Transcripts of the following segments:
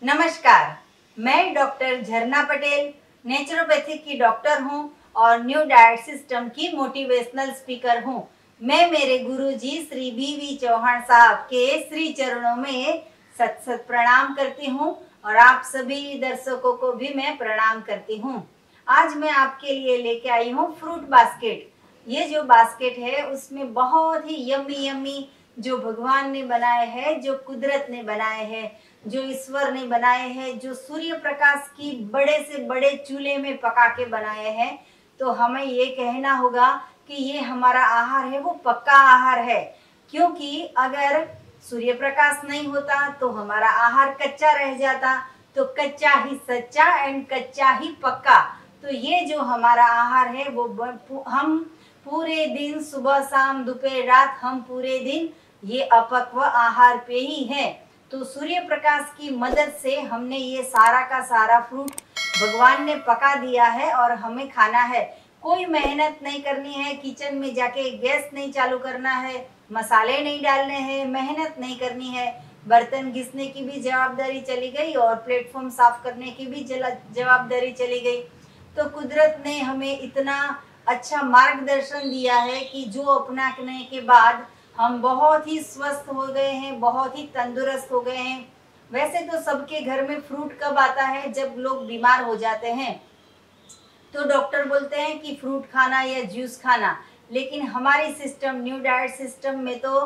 नमस्कार, मैं डॉक्टर झरना पटेल नेचुरोपैथिक की डॉक्टर हूं और न्यू डाइट सिस्टम की मोटिवेशनल स्पीकर हूं। मैं मेरे गुरुजी श्री बी चौहान साहब के श्री चरणों में सत सत प्रणाम करती हूं और आप सभी दर्शकों को भी मैं प्रणाम करती हूं। आज मैं आपके लिए लेके आई हूं फ्रूट बास्केट। ये जो बास्केट है उसमें बहुत ही यम्मी यम्मी जो भगवान ने बनाए हैं, जो कुदरत ने बनाए हैं, जो ईश्वर ने बनाए हैं, जो सूर्य प्रकाश की बड़े से बड़े चूल्हे में पका के बनाए हैं। तो हमें ये कहना होगा कि ये हमारा आहार है वो पक्का आहार है, क्योंकि अगर सूर्य प्रकाश नहीं होता तो हमारा आहार कच्चा रह जाता। तो कच्चा ही सच्चा एंड कच्चा ही पक्का। तो ये जो हमारा आहार है वो हम पूरे दिन सुबह शाम दोपहर रात हम पूरे दिन ये अपक्व आहार पे ही है। तो सूर्य प्रकाश की मदद से हमने ये सारा का सारा फ्रूट भगवान ने पका दिया है और हमें खाना है। कोई मेहनत नहीं करनी है, किचन में जाके गैस नहीं चालू करना है, मसाले नहीं डालने हैं, मेहनत नहीं करनी है। बर्तन घिसने की भी जवाबदारी चली गई और प्लेटफॉर्म साफ करने की भी जवाबदारी चली गई। तो कुदरत ने हमें इतना अच्छा मार्गदर्शन दिया है कि जो अपनाने के बाद हम बहुत ही स्वस्थ हो गए हैं, बहुत ही तंदुरुस्त हो गए हैं। वैसे तो सबके घर में फ्रूट कब आता है? जब लोग बीमार हो जाते हैं तो डॉक्टर बोलते हैं कि फ्रूट खाना या जूस खाना। लेकिन हमारी सिस्टम न्यू डाइट सिस्टम में तो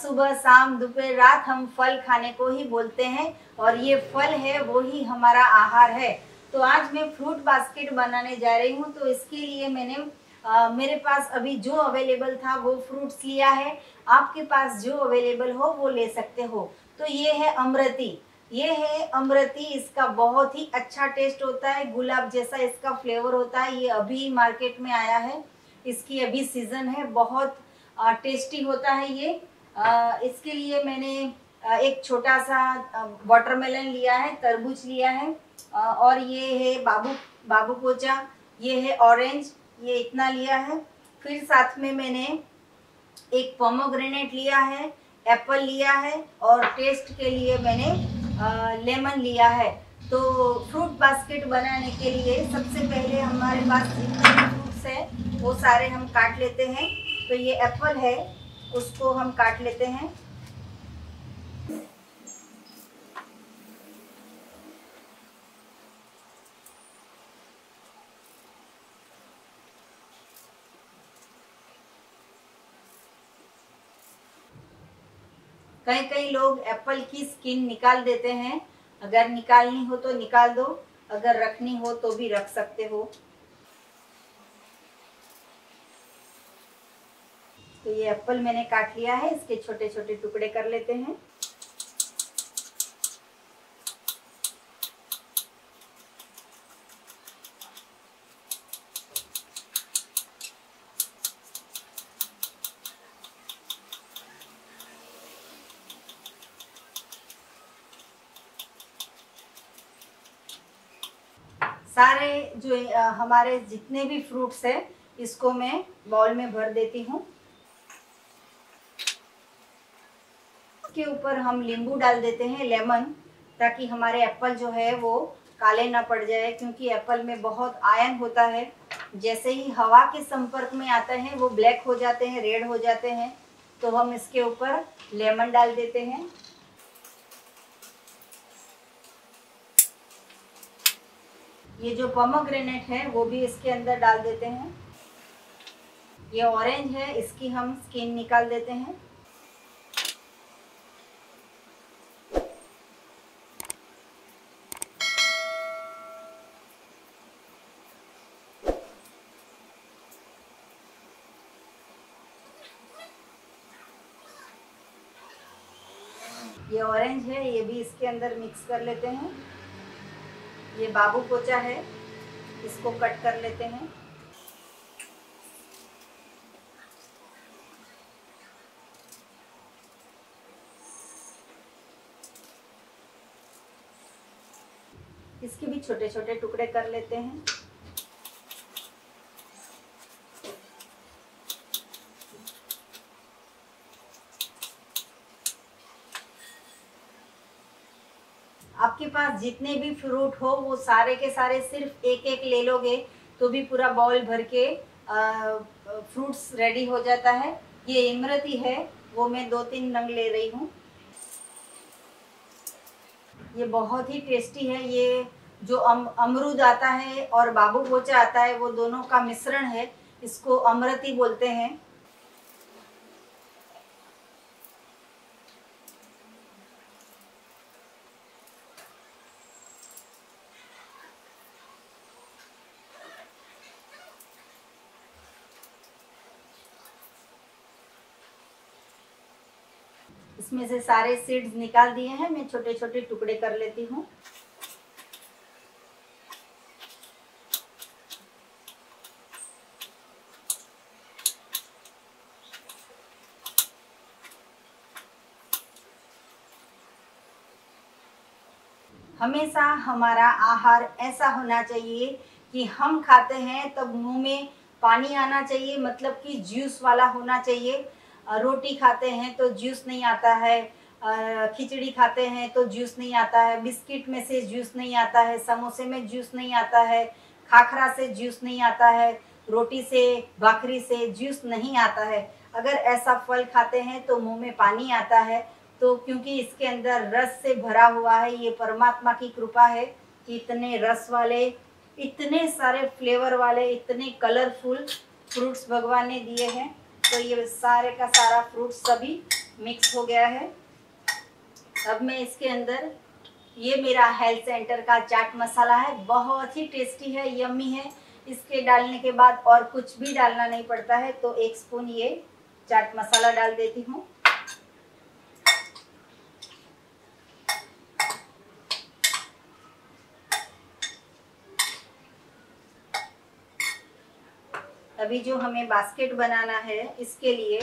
सुबह शाम दोपहर रात हम फल खाने को ही बोलते हैं और ये फल है वो ही हमारा आहार है। तो आज मैं फ्रूट बास्केट बनाने जा रही हूँ। तो इसके लिए मैंने मेरे पास अभी जो अवेलेबल था वो फ्रूट्स लिया है। आपके पास जो अवेलेबल हो वो ले सकते हो। तो ये है अमरती, ये है अमरती। इसका बहुत ही अच्छा टेस्ट होता है, गुलाब जैसा इसका फ्लेवर होता है। ये अभी मार्केट में आया है, इसकी अभी सीजन है, बहुत टेस्टी होता है ये। इसके लिए मैंने एक छोटा सा वाटरमेलन लिया है, तरबूज लिया है और ये है बाबू पोचा, ये है ऑरेंज, ये इतना लिया है। फिर साथ में मैंने एक पोमोग्रेनेट लिया है, एप्पल लिया है और टेस्ट के लिए मैंने लेमन लिया है। तो फ्रूट बास्केट बनाने के लिए सबसे पहले हमारे पास जितने भी फ्रूट्स हैं वो सारे हम काट लेते हैं। तो ये एप्पल है, उसको हम काट लेते हैं। कई लोग एप्पल की स्किन निकाल देते हैं। अगर निकालनी हो तो निकाल दो, अगर रखनी हो तो भी रख सकते हो। तो ये एप्पल मैंने काट लिया है, इसके छोटे छोटे टुकड़े कर लेते हैं। सारे जो हमारे जितने भी फ्रूट्स हैं इसको मैं बाउल में भर देती हूँ। इसके ऊपर हम नींबू डाल देते हैं, लेमन, ताकि हमारे एप्पल जो है वो काले ना पड़ जाए, क्योंकि एप्पल में बहुत आयरन होता है। जैसे ही हवा के संपर्क में आता है वो ब्लैक हो जाते हैं, रेड हो जाते हैं। तो हम इसके ऊपर लेमन डाल देते हैं। ये जो पोमोग्रेनेट है वो भी इसके अंदर डाल देते हैं। ये ऑरेंज है, इसकी हम स्किन निकाल देते हैं। ये ऑरेंज है, ये भी इसके अंदर मिक्स कर लेते हैं। ये बाबू पोचा है, इसको कट कर लेते हैं। इसके भी छोटे छोटे टुकड़े कर लेते हैं। आपके पास जितने भी फ्रूट हो वो सारे के सारे सिर्फ एक एक ले लोगे तो भी पूरा बाउल भर के फ्रूट्स रेडी हो जाता है। ये इमरती है, वो मैं 2-3 नंग ले रही हूँ। ये बहुत ही टेस्टी है। ये जो अमरूद आता है और बाबू बोचा आता है वो दोनों का मिश्रण है, इसको अमरती बोलते हैं। इसमें से सारे सीड्स निकाल दिए हैं, मैं छोटे छोटे टुकड़े कर लेती हूँ। हमेशा हमारा आहार ऐसा होना चाहिए कि हम खाते हैं तब मुंह में पानी आना चाहिए, मतलब कि जूस वाला होना चाहिए। रोटी खाते हैं तो जूस नहीं आता है, खिचड़ी खाते हैं तो जूस नहीं आता है, बिस्किट में से जूस नहीं आता है, समोसे में जूस नहीं आता है, खाखरा से जूस नहीं आता है, रोटी से भाखरी से जूस नहीं आता है। अगर ऐसा फल खाते हैं तो मुंह में पानी आता है, तो क्योंकि इसके अंदर रस से भरा हुआ है। ये परमात्मा की कृपा है कि इतने रस वाले, इतने सारे फ्लेवर वाले, इतने कलरफुल फ्रूट्स भगवान ने दिए हैं। तो ये सारे का सारा फ्रूट सभी मिक्स हो गया है। अब मैं इसके अंदर, ये मेरा हेल्थ सेंटर का चाट मसाला है, बहुत ही टेस्टी है, यम्मी है। इसके डालने के बाद और कुछ भी डालना नहीं पड़ता है। तो 1 स्पून ये चाट मसाला डाल देती हूँ। अभी जो हमें बास्केट बनाना है, इसके लिए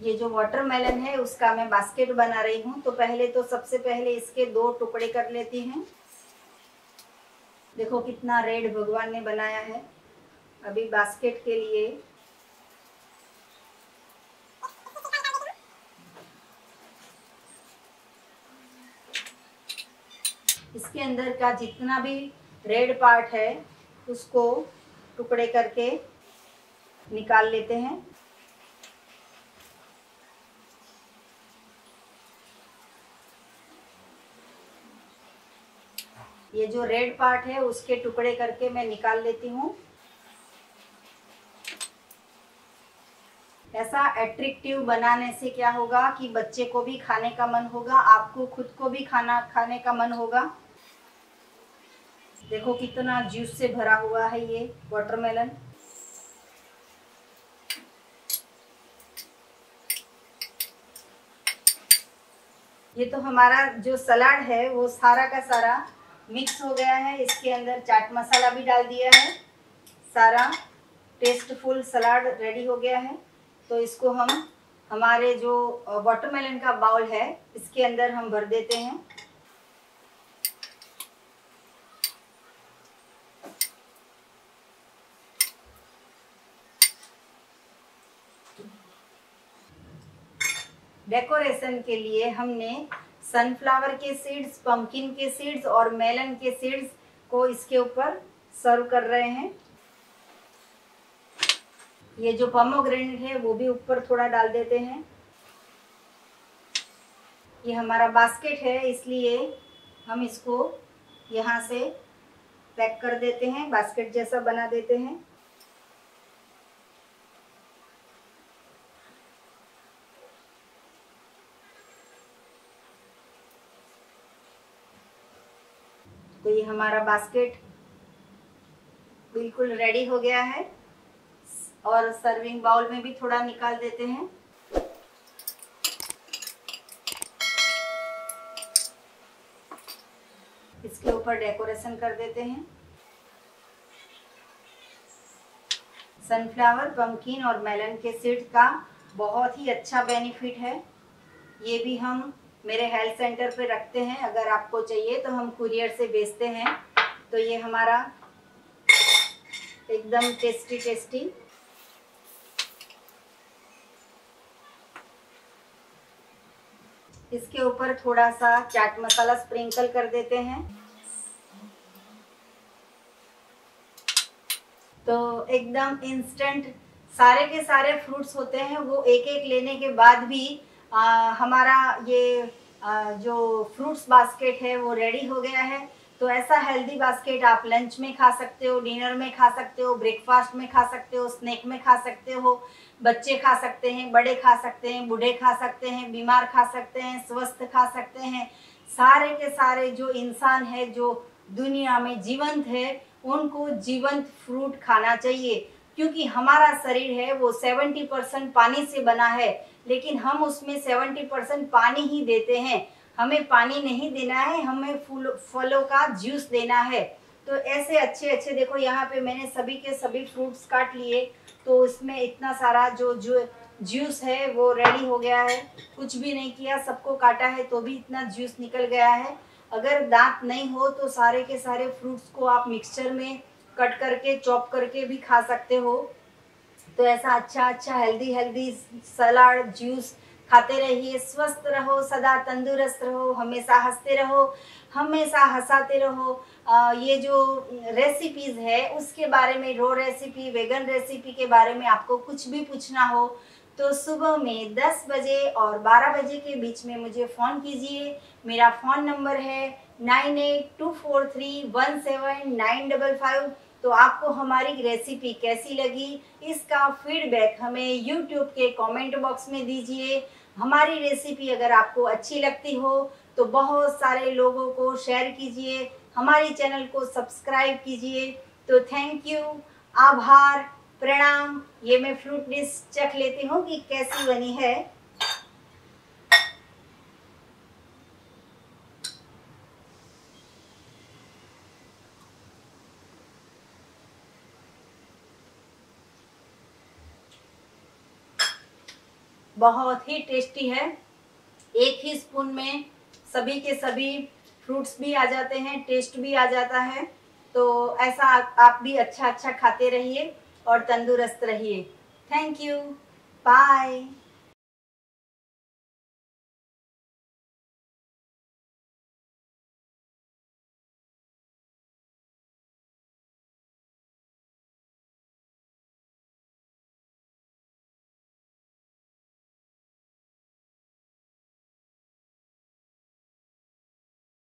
ये जो वाटरमेलन है उसका मैं बास्केट बना रही हूँ। तो पहले तो सबसे पहले इसके 2 टुकड़े कर लेती हैं। देखो कितना रेड भगवान ने बनाया है। अभी बास्केट के लिए इसके अंदर का जितना भी रेड पार्ट है उसको टुकड़े करके निकाल लेते हैं। ये जो रेड पार्ट है उसके टुकड़े करके मैं निकाल लेती हूँ। ऐसा अट्रैक्टिव बनाने से क्या होगा कि बच्चे को भी खाने का मन होगा, आपको खुद को भी खाने का मन होगा। देखो कितना जूस से भरा हुआ है ये वाटरमेलन। ये तो हमारा जो सलाद है वो सारा का सारा मिक्स हो गया है। इसके अंदर चाट मसाला भी डाल दिया है, सारा टेस्टफुल सलाद रेडी हो गया है। तो इसको हम हमारे जो वाटरमेलन का बाउल है इसके अंदर हम भर देते हैं। डेकोरेशन के लिए हमने सनफ्लावर के सीड्स, पंपकिन के सीड्स और मेलन के सीड्स को इसके ऊपर सर्व कर रहे हैं। ये जो पोमेग्रेनेट है वो भी ऊपर थोड़ा डाल देते हैं। ये हमारा बास्केट है इसलिए हम इसको यहाँ से पैक कर देते हैं, बास्केट जैसा बना देते हैं। तो ये हमारा बास्केट बिल्कुल रेडी हो गया है और सर्विंग बाउल में भी थोड़ा निकाल देते हैं। इसके ऊपर डेकोरेशन कर देते हैं। सनफ्लावर, पंपकिन और मेलन के सीड्स का बहुत ही अच्छा बेनिफिट है। ये भी हम मेरे हेल्थ सेंटर पे रखते हैं, अगर आपको चाहिए तो हम कुरियर से भेजते हैं। तो ये हमारा एकदम टेस्टी इसके ऊपर थोड़ा सा चाट मसाला स्प्रिंकल कर देते हैं। तो एकदम इंस्टेंट सारे के सारे फ्रूट्स होते हैं, वो एक एक लेने के बाद भी हमारा ये जो फ्रूट्स बास्केट है वो रेडी हो गया है। तो ऐसा हेल्दी बास्केट आप लंच में खा सकते हो, डिनर में खा सकते हो, ब्रेकफास्ट में खा सकते हो, स्नैक में खा सकते हो। बच्चे खा सकते हैं, बड़े खा सकते हैं, बूढ़े खा सकते हैं, बीमार खा सकते हैं, स्वस्थ खा सकते हैं। सारे के सारे जो इंसान है जो दुनिया में जीवंत है उनको जीवंत फ्रूट खाना चाहिए, क्योंकि हमारा शरीर है वो 70% पानी से बना है, लेकिन हम उसमें 70% पानी ही देते हैं। हमें पानी नहीं देना है, हमें फलों का जूस देना है। तो ऐसे अच्छे अच्छे देखो यहाँ पे मैंने सभी के सभी फ्रूट्स काट लिए, तो इसमें इतना सारा जो जूस है वो रेडी हो गया है। कुछ भी नहीं किया, सबको काटा है तो भी इतना जूस निकल गया है। अगर दांत नहीं हो तो सारे के सारे फ्रूट्स को आप मिक्सचर में कट करके चॉप करके भी खा सकते हो। तो ऐसा अच्छा अच्छा हेल्दी सलाद जूस खाते रहिए, स्वस्थ रहो, सदा तंदुरुस्त रहो, हमेशा हंसते रहो, हमेशा हंसाते रहो। ये जो रेसिपीज़ है उसके बारे में, रो रेसिपी, वेगन रेसिपी के बारे में आपको कुछ भी पूछना हो तो सुबह में 10 बजे और 12 बजे के बीच में मुझे फ़ोन कीजिए। मेरा फ़ोन नंबर है 9824317955। तो आपको हमारी रेसिपी कैसी लगी इसका फीडबैक हमें यूट्यूब के कमेंट बॉक्स में दीजिए। हमारी रेसिपी अगर आपको अच्छी लगती हो तो बहुत सारे लोगों को शेयर कीजिए, हमारी चैनल को सब्सक्राइब कीजिए। तो थैंक यू, आभार, प्रणाम। ये मैं फ्रूट डिश चख लेती हूँ कि कैसी बनी है। बहुत ही टेस्टी है। एक ही स्पून में सभी के सभी फ्रूट्स भी आ जाते हैं, टेस्ट भी आ जाता है। तो ऐसा आप भी अच्छा अच्छा खाते रहिए और तंदुरुस्त रहिए। Thank you, bye.